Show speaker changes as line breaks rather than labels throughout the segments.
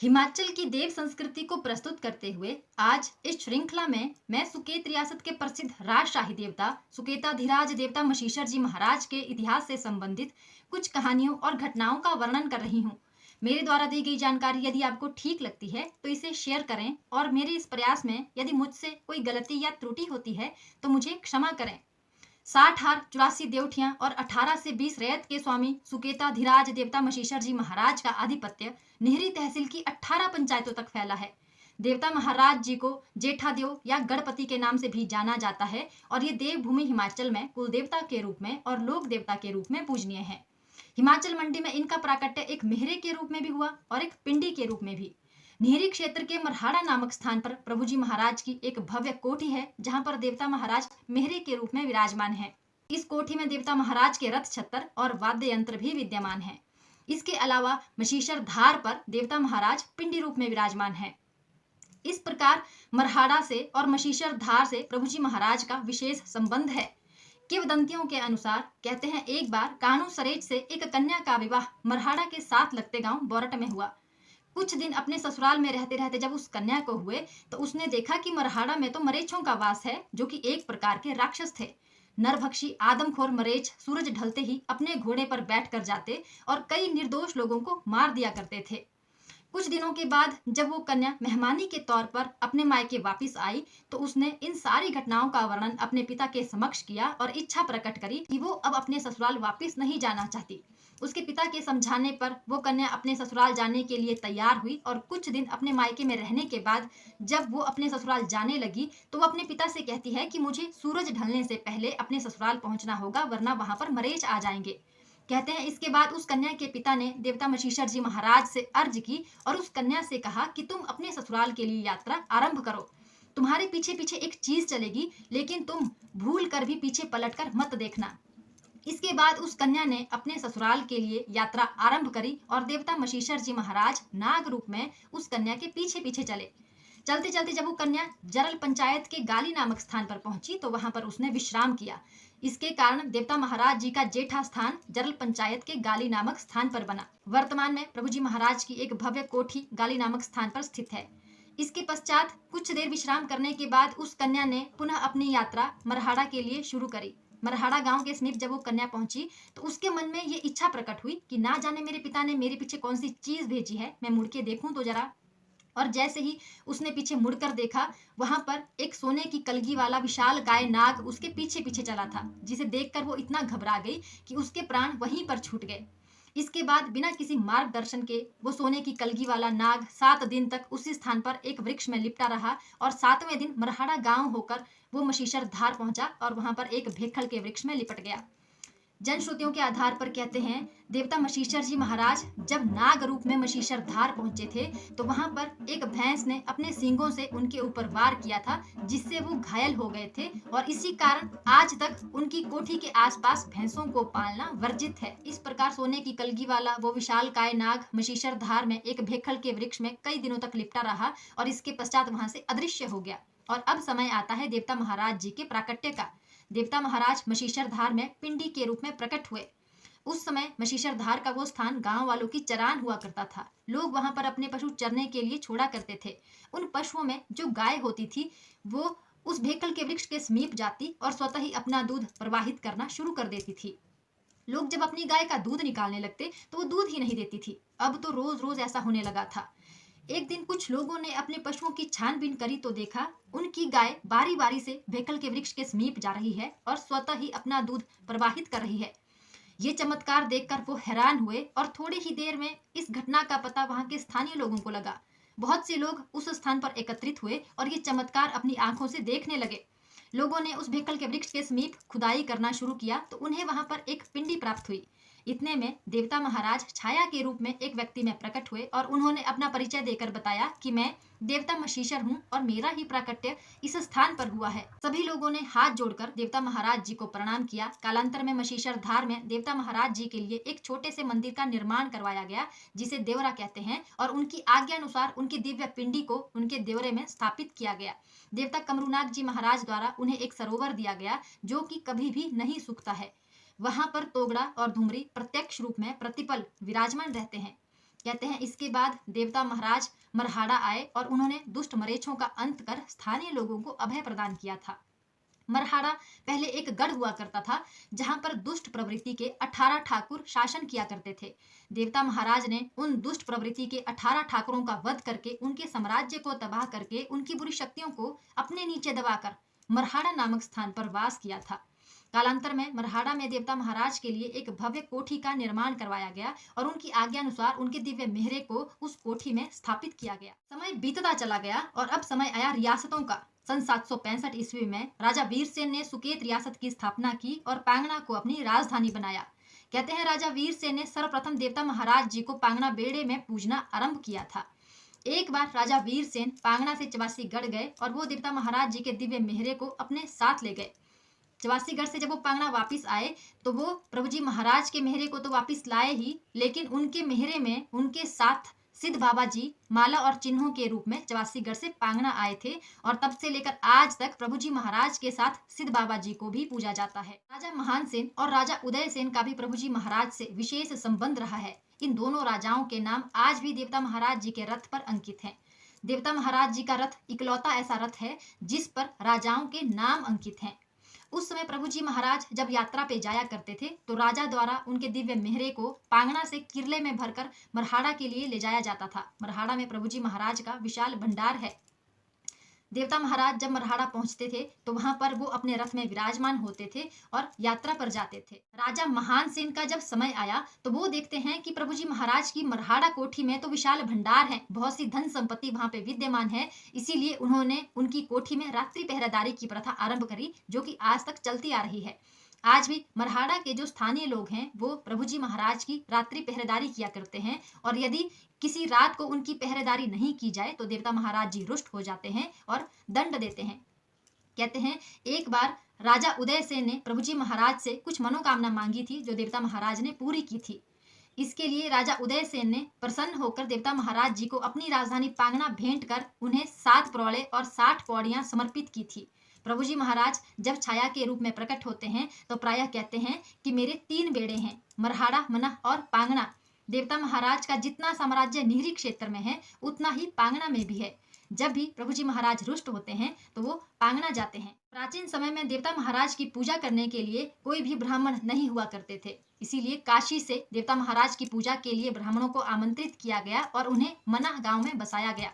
हिमाचल की देव संस्कृति को प्रस्तुत करते हुए आज इस श्रृंखला में मैं सुकेत रियासत के प्रसिद्ध राजशाही देवता सुकेताधिराज देवता मशीशर जी महाराज के इतिहास से संबंधित कुछ कहानियों और घटनाओं का वर्णन कर रही हूँ। मेरे द्वारा दी गई जानकारी यदि आपको ठीक लगती है तो इसे शेयर करें और मेरे इस प्रयास में यदि मुझसे कोई गलती या त्रुटि होती है तो मुझे क्षमा करें। 60 हार 84 देवठियां और 18 से 20 रैयत के स्वामी सुकेताधिराज देवता मशीशर जी महाराज का आधिपत्य निहरी तहसील की 18 पंचायतों तक फैला है। देवता महाराज जी को जेठादेव या गणपति के नाम से भी जाना जाता है और ये देवभूमि हिमाचल में कुल देवता के रूप में और लोक देवता के रूप में पूजनीय है। हिमाचल मंडी में इनका प्राकट्य एक मेहरे के रूप में भी हुआ और एक पिंडी के रूप में भी। निहरी क्षेत्र के मरहाड़ा नामक स्थान पर प्रभु जी महाराज की एक भव्य कोठी है जहां पर देवता महाराज मेहरे के रूप में विराजमान है। इस कोठी में देवता महाराज के रथ छत्र और वाद्य यंत्र भी विद्यमान है। इसके अलावा मशीशर धार पर देवता महाराज पिंडी रूप में विराजमान है। इस प्रकार मरहाड़ा से और मशीशर धार से प्रभु जी महाराज का विशेष संबंध है। किंवदंतियों के अनुसार कहते हैं एक बार कानू सरेज से एक कन्या का विवाह मरहाड़ा के साथ लगते गांव बोरट में हुआ। कुछ दिन अपने ससुराल में रहते रहते जब उस कन्या को हुए तो उसने देखा कि मरहाड़ा में तो मरेच्छों का वास है जो कि एक प्रकार के राक्षस थे। नरभक्षी आदमखोर मरेच सूरज ढलते ही अपने घोड़े पर बैठ कर जाते और कई निर्दोष लोगों को मार दिया करते थे। कुछ दिनों के बाद जब वो कन्या मेहमानी के तौर पर अपने मायके वापस आई तो उसने इन सारी घटनाओं का वर्णन अपने पिता के समक्ष किया और इच्छा प्रकट करी कि वो अब अपने ससुराल वापस नहीं जाना चाहती। उसके पिता के समझाने पर वो कन्या अपने ससुराल जाने के लिए तैयार हुई और कुछ दिन अपने मायके में रहने के बाद जब वो अपने ससुराल जाने लगी तो वो अपने पिता से कहती है कि मुझे सूरज ढलने से पहले अपने ससुराल पहुंचना होगा वरना वहां पर मरेच आ जाएंगे। कहते हैं इसके बाद उस कन्या के पिता ने देवता मशीशर जी महाराज से अर्ज की और उस कन्या से कहा कि तुम अपने ससुराल के लिए यात्रा आरंभ करो। तुम्हारे पीछे पीछे एक चीज चलेगी लेकिन तुम भूल कर भी पीछे पलटकर मत देखना। इसके बाद उस कन्या ने अपने ससुराल के लिए यात्रा आरंभ करी और देवता मशीशर जी महाराज नाग रूप में उस कन्या के पीछे पीछे चले। चलते चलते जब वो कन्या जरल पंचायत के गाली नामक स्थान पर पहुंची तो वहां पर उसने विश्राम किया। इसके कारण देवता महाराज जी का जेठा स्थान जरल पंचायत के गाली नामक स्थान पर बना। वर्तमान में प्रभु जी महाराज की एक भव्य कोठी गाली नामक स्थान पर स्थित है। इसके पश्चात कुछ देर विश्राम करने के बाद उस कन्या ने पुनः अपनी यात्रा मरहाड़ा के लिए शुरू करी। मरहाड़ा गांव के समीप जब वो कन्या पहुंची तो उसके मन में ये इच्छा प्रकट हुई कि ना जाने मेरे पिता ने मेरे पीछे कौन सी चीज भेजी है, मैं मुड़ के देखूं तो जरा। और जैसे ही उसने पीछे मुड़कर देखा वहां पर एक सोने की कलगी वाला विशाल गाय नाग उसके पीछे पीछे चला था, जिसे देखकर वो इतना घबरा गई कि उसके प्राण वहीं पर छूट गए। इसके बाद बिना किसी मार्गदर्शन के वो सोने की कलगी वाला नाग 7 दिन तक उसी स्थान पर एक वृक्ष में लिपटा रहा और 7वें दिन मरहाड़ा गांव होकर वो मशीशर धार पहुंचा और वहां पर एक भेखल के वृक्ष में लिपट गया। जनश्रुतियों के आधार पर कहते हैं देवता मशीशर जी महाराज जब नाग रूप में मशीशर धार पहुंचे थे तो वहां पर एक भैंस ने अपने सींगों से उनके ऊपर वार किया था जिससे वो घायल हो गए थे और इसी कारण आज तक उनकी कोठी के आसपास भैंसों को पालना वर्जित है। इस प्रकार सोने की कलगी वाला वो विशाल काय नाग मशीशर धार में एक भेखल के वृक्ष में कई दिनों तक लिपटा रहा और इसके पश्चात वहां से अदृश्य हो गया। और अब समय आता है देवता महाराज जी के प्राकट्य का। देवता महाराज मशीशर धार में पिंडी के रूप में प्रकट हुए। उस समय मशीशर धार का वो स्थान गांव वालों की चरान हुआ करता था। लोग वहां पर अपने पशु चरने के लिए छोड़ा करते थे। उन पशुओं में जो गाय होती थी वो उस भेकल के वृक्ष के समीप जाती और स्वतः ही अपना दूध प्रवाहित करना शुरू कर देती थी। लोग जब अपनी गाय का दूध निकालने लगते तो वो दूध ही नहीं देती थी। अब तो रोज रोज ऐसा होने लगा था। एक दिन कुछ लोगों ने अपने पशुओं की छानबीन करी तो देखा उनकी गाय बारी बारी से भेकल के वृक्ष के समीप जा रही है और स्वतः ही अपना दूध प्रवाहित कर रही है। ये चमत्कार देखकर वो हैरान हुए और थोड़ी ही देर में इस घटना का पता वहां के स्थानीय लोगों को लगा। बहुत से लोग उस स्थान पर एकत्रित हुए और ये चमत्कार अपनी आंखों से देखने लगे। लोगों ने उस भेकल के वृक्ष के समीप खुदाई करना शुरू किया तो उन्हें वहां पर एक पिंडी प्राप्त हुई। इतने में देवता महाराज छाया के रूप में एक व्यक्ति में प्रकट हुए और उन्होंने अपना परिचय देकर बताया कि मैं देवता मशीशर हूँ और मेरा ही प्राकट्य इस स्थान पर हुआ है। सभी लोगों ने हाथ जोड़कर देवता महाराज जी को प्रणाम किया। कालांतर में मशीशर धार में देवता महाराज जी के लिए एक छोटे से मंदिर का निर्माण करवाया गया जिसे देवरा कहते हैं और उनकी आज्ञा अनुसार उनकी दिव्य पिंडी को उनके देवरे में स्थापित किया गया। देवता कमरूनाग जी महाराज द्वारा उन्हें एक सरोवर दिया गया जो कि कभी भी नहीं सूखता है। वहां पर तोगड़ा और धुमरी प्रत्यक्ष रूप में प्रतिपल विराजमान रहते हैं। कहते हैं इसके बाद देवता महाराज मरहाड़ा आए और उन्होंने दुष्ट मरेच्छों का अंत कर स्थानीय लोगों को अभय प्रदान किया था। मरहाड़ा पहले एक गढ़ हुआ करता था जहां पर दुष्ट प्रवृत्ति के 18 ठाकुर शासन किया करते थे। देवता महाराज ने उन दुष्ट प्रवृत्ति के 18 ठाकुरों का वध करके उनके साम्राज्य को तबाह करके उनकी बुरी शक्तियों को अपने नीचे दबाकर मरहाड़ा नामक स्थान पर वास किया था। कालांतर में मरहाड़ा में देवता महाराज के लिए एक भव्य कोठी का निर्माण करवाया गया और उनकी आज्ञा अनुसार उनके दिव्य मेहरे को उस कोठी में स्थापित किया गया। समय बीतता चला गया और अब समय आया रियासतों का। सन 765 ईस्वी में राजा वीरसेन ने सुकेत रियासत की स्थापना की और पांगना को अपनी राजधानी बनाया। कहते हैं राजा वीरसेन ने सर्वप्रथम देवता महाराज जी को पांगना बेड़े में पूजना आरंभ किया था। एक बार राजा वीरसेन पांगना से चवासीगढ़ गए और वो देवता महाराज जी के दिव्य मेहरे को अपने साथ ले गए। चवासीगढ़ से जब वो पांगना वापिस आए तो वो प्रभु जी महाराज के मेहरे को तो वापिस लाए ही, लेकिन उनके मेहरे में उनके साथ सिद्ध बाबा जी माला और चिन्हों के रूप में चवासीगढ़ से पांगना आए थे और तब से लेकर आज तक प्रभु जी महाराज के साथ सिद्ध बाबा जी को भी पूजा जाता है। राजा महान सेन और राजा उदय सेन का भी प्रभु जी महाराज से विशेष संबंध रहा है। इन दोनों राजाओं के नाम आज भी देवता महाराज जी के रथ पर अंकित हैं। देवता महाराज जी का रथ इकलौता ऐसा रथ है जिस पर राजाओं के नाम अंकित हैं। उस समय प्रभु जी महाराज जब यात्रा पे जाया करते थे तो राजा द्वारा उनके दिव्य मेहरे को पांगना से किरले में भरकर मरहाड़ा के लिए ले जाया जाता था। मरहाड़ा में प्रभु जी महाराज का विशाल भंडार है। देवता महाराज जब मरहाड़ा पहुंचते थे तो वहां पर वो अपने रथ में विराजमान होते थे और यात्रा पर जाते थे। राजा महान सेन का जब समय आया तो वो देखते हैं कि प्रभु जी महाराज की मरहाड़ा कोठी में तो विशाल भंडार है, बहुत सी धन संपत्ति वहां पे विद्यमान है। इसीलिए उन्होंने उनकी कोठी में रात्रि पहरेदारी की प्रथा आरंभ करी, जो कि आज तक चलती आ रही है। आज भी मरहाड़ा के जो स्थानीय लोग हैं वो प्रभु जी महाराज की रात्रि पहरेदारी किया करते हैं और यदि किसी रात को उनकी पहरेदारी नहीं की जाए तो देवता महाराज जी रुष्ट हो जाते हैं और दंड देते हैं। कहते हैं एक बार राजा उदय सेन ने प्रभु जी महाराज से कुछ मनोकामना मांगी थी जो देवता महाराज ने पूरी की थी। इसके लिए राजा उदय सेन ने प्रसन्न होकर देवता महाराज जी को अपनी राजधानी पांगना भेंट कर उन्हें 7 प्रौड़े और 60 पौड़ियां समर्पित की थी। प्रभु जी महाराज जब छाया के रूप में प्रकट होते हैं तो प्रायः कहते हैं कि मेरे 3 बेड़े हैं, मरहाड़ा, मनह और पांगना। देवता महाराज का जितना साम्राज्य निहरी क्षेत्र में है उतना ही पांगना में भी है। जब भी प्रभु जी महाराज रुष्ट होते हैं तो वो पांगना जाते हैं। प्राचीन समय में देवता महाराज की पूजा करने के लिए कोई भी ब्राह्मण नहीं हुआ करते थे, इसीलिए काशी से देवता महाराज की पूजा के लिए ब्राह्मणों को आमंत्रित किया गया और उन्हें मनाह गांव में बसाया गया।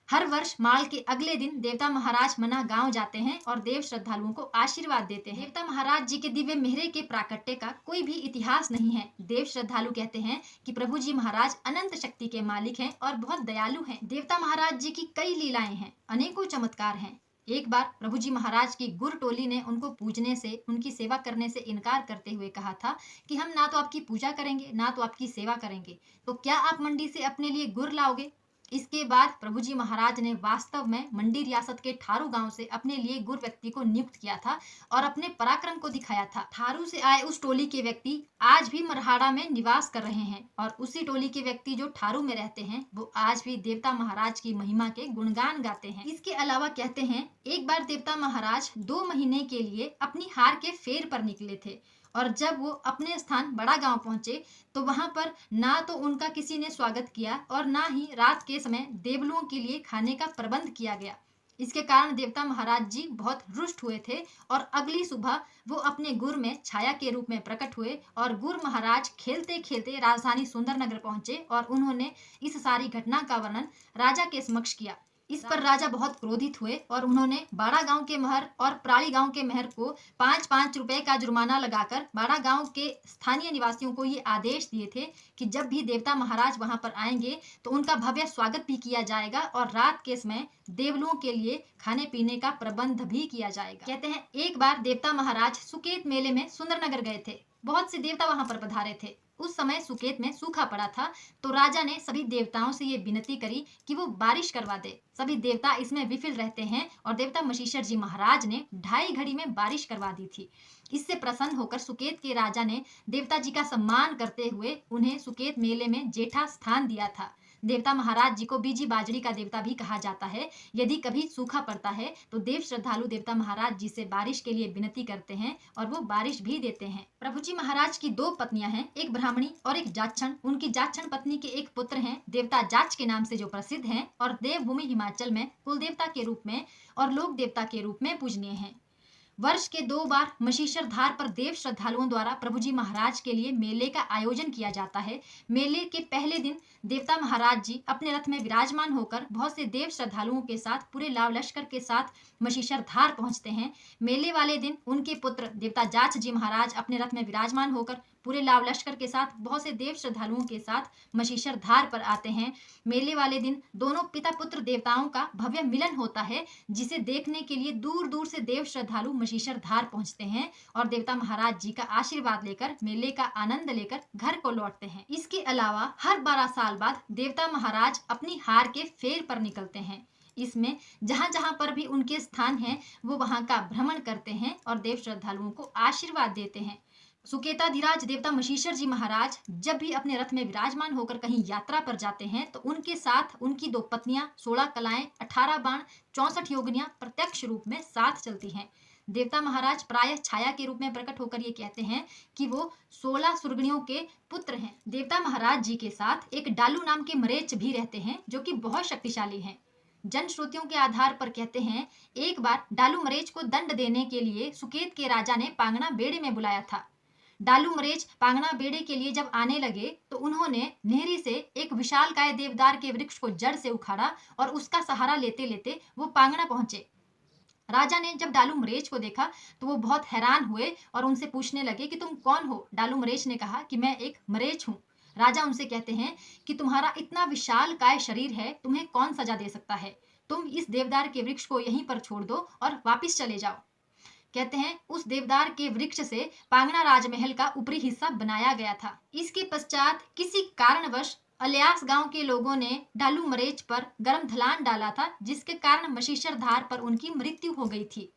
हर वर्ष माल के अगले दिन देवता महाराज मनाह गांव जाते हैं और देव श्रद्धालुओं को आशीर्वाद देते हैं। देवता महाराज जी के दिव्य मेहरे के प्राकट्य का कोई भी इतिहास नहीं है। देव श्रद्धालु कहते हैं कि प्रभु जी महाराज अनंत शक्ति के मालिक हैं और बहुत दयालु हैं। देवता महाराज जी की कई लीलाएं हैं, अनेकों चमत्कार हैं। एक बार प्रभु जी महाराज की गुर टोली ने उनको पूजने से, उनकी सेवा करने से इनकार करते हुए कहा था कि हम ना तो आपकी पूजा करेंगे ना तो आपकी सेवा करेंगे, तो क्या आप मंडी से अपने लिए गुर लाओगे। इसके बाद प्रभु जी महाराज ने वास्तव में मंडी रियासत के ठारू गांव से अपने लिए गुर व्यक्ति को नियुक्त किया था और अपने पराक्रम को दिखाया था। ठारू से आए उस टोली के व्यक्ति आज भी मरहाड़ा में निवास कर रहे हैं और उसी टोली के व्यक्ति जो ठारू में रहते हैं वो आज भी देवता महाराज की महिमा के गुणगान गाते हैं। इसके अलावा कहते हैं एक बार देवता महाराज 2 महीने के लिए अपनी हार के फेर पर निकले थे और जब वो अपने स्थान बड़ा गांव पहुंचे तो वहां पर ना तो उनका किसी ने स्वागत किया और ना ही रात के समय देवलुओं के लिए खाने का प्रबंध किया गया। इसके कारण देवता महाराज जी बहुत रुष्ट हुए थे और अगली सुबह वो अपने गुर में छाया के रूप में प्रकट हुए और गुर महाराज खेलते खेलते राजधानी सुंदरनगर पहुंचे और उन्होंने इस सारी घटना का वर्णन राजा के समक्ष किया। इस पर राजा बहुत क्रोधित हुए और उन्होंने बाड़ा गांव के महर और प्राड़ी गांव के महर को 5-5 रुपए का जुर्माना लगाकर बाड़ा गांव के स्थानीय निवासियों को ये आदेश दिए थे कि जब भी देवता महाराज वहां पर आएंगे तो उनका भव्य स्वागत भी किया जाएगा और रात के समय देवलुओं के लिए खाने पीने का प्रबंध भी किया जाएगा। कहते हैं एक बार देवता महाराज सुकेत मेले में सुंदरनगर गए थे। बहुत से देवता वहां पर पधारे थे। उस समय सुकेत में सूखा पड़ा था तो राजा ने सभी देवताओं से ये विनती करी कि वो बारिश करवा दे। सभी देवता इसमें विफल रहते हैं और देवता मशीशर जी महाराज ने 2.5 घड़ी में बारिश करवा दी थी। इससे प्रसन्न होकर सुकेत के राजा ने देवता जी का सम्मान करते हुए उन्हें सुकेत मेले में जेठा स्थान दिया था। देवता महाराज जी को बीजी बाजरी का देवता भी कहा जाता है। यदि कभी सूखा पड़ता है तो देव श्रद्धालु देवता महाराज जी से बारिश के लिए विनती करते हैं और वो बारिश भी देते हैं। प्रभु जी महाराज की दो पत्नियां हैं, एक ब्राह्मणी और एक जाच्छण। उनकी जाच्छण पत्नी के एक पुत्र हैं देवता जाच के नाम से जो प्रसिद्ध हैं और देवभूमि हिमाचल में कुल देवता के रूप में और लोक देवता के रूप में पूजनीय हैं। वर्ष के 2 बार मशीशर धार पर देव श्रद्धालुओं द्वारा प्रभु जी महाराज के लिए मेले का आयोजन किया जाता है। मेले के पहले दिन देवता महाराज जी अपने रथ में विराजमान होकर बहुत से देव श्रद्धालुओं के साथ पूरे लाव लश्कर के साथ मशीशर धार पहुंचते हैं। मेले वाले दिन उनके पुत्र देवता जाच जी महाराज अपने रथ में विराजमान होकर पूरे लाव लश्कर के साथ बहुत से देव श्रद्धालुओं के साथ मशीशर धार पर आते हैं। मेले वाले दिन दोनों पिता पुत्र देवताओं का भव्य मिलन होता है, जिसे देखने के लिए दूर दूर से देव श्रद्धालु मशीशर धार पहुंचते हैं और देवता महाराज जी का आशीर्वाद लेकर मेले का आनंद लेकर घर को लौटते हैं। इसके अलावा हर 12 साल बाद देवता महाराज अपनी हार के फेर पर निकलते हैं। इसमें जहां जहां पर भी उनके स्थान हैं वो वहां का भ्रमण करते हैं और देव श्रद्धालुओं को आशीर्वाद देते हैं। सुकेताधिराज देवता मशीशर जी महाराज जब भी अपने रथ में विराजमान होकर कहीं यात्रा पर जाते हैं तो उनके साथ उनकी 2 पत्नियां, 16 कलाएं, 18 बाण, 64 योगिनियां प्रत्यक्ष रूप में साथ चलती हैं। देवता महाराज प्रायः छाया के रूप में प्रकट होकर ये कहते हैं कि वो 16 सुरगणियों के पुत्र हैं। देवता महाराज जी के साथ एक डालू नाम के मरेच भी रहते हैं जो कि बहुत शक्तिशाली हैं। जन श्रुतियों के आधार पर कहते हैं एक बार डालू मरेच को दंड देने के लिए सुकेत के राजा ने पांगना बेड़े में बुलाया था। डालू मरेच पांगना बेड़े के लिए जब आने लगे तो उन्होंने नेहरी से एक विशालकाय देवदार के वृक्ष को जड़ से उखाड़ा और उसका सहारा लेते लेते वो पांगना पहुंचे। राजा ने जब डालू मरेच को देखा तो वो बहुत हैरान हुए और उनसे पूछने लगे कि तुम कौन हो। डालू मरेच ने कहा कि मैं एक मरेच हूँ। राजा उनसे कहते हैं कि तुम्हारा इतना विशाल काय शरीर है, तुम्हें कौन सजा दे सकता है। तुम इस देवदार के वृक्ष को यहीं पर छोड़ दो और वापिस चले जाओ। कहते हैं उस देवदार के वृक्ष से पांगना राजमहल का ऊपरी हिस्सा बनाया गया था। इसके पश्चात किसी कारणवश अलियास गांव के लोगों ने डालू मरेच पर गर्म ढलान डाला था, जिसके कारण मशीशर धार पर उनकी मृत्यु हो गई थी।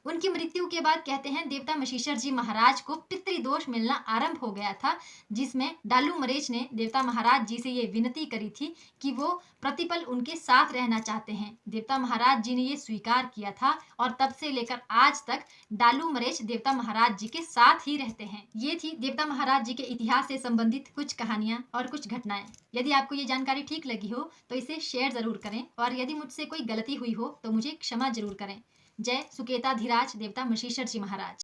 उनकी मृत्यु के बाद कहते हैं देवता मशीशर जी महाराज को पितृदोष मिलना आरंभ हो गया था, जिसमें डालू मरेच ने देवता महाराज जी से ये विनती करी थी कि वो प्रतिपल उनके साथ रहना चाहते हैं। देवता महाराज जी ने ये स्वीकार किया था और तब से लेकर आज तक डालू मरेच देवता महाराज जी के साथ ही रहते हैं। ये थी देवता महाराज जी के इतिहास से संबंधित कुछ कहानियां और कुछ घटनाएं। यदि आपको ये जानकारी ठीक लगी हो तो इसे शेयर जरूर करें और यदि मुझसे कोई गलती हुई हो तो मुझे क्षमा जरूर करें। जय सुकेताधिराज देवता मशीशर जी महाराज।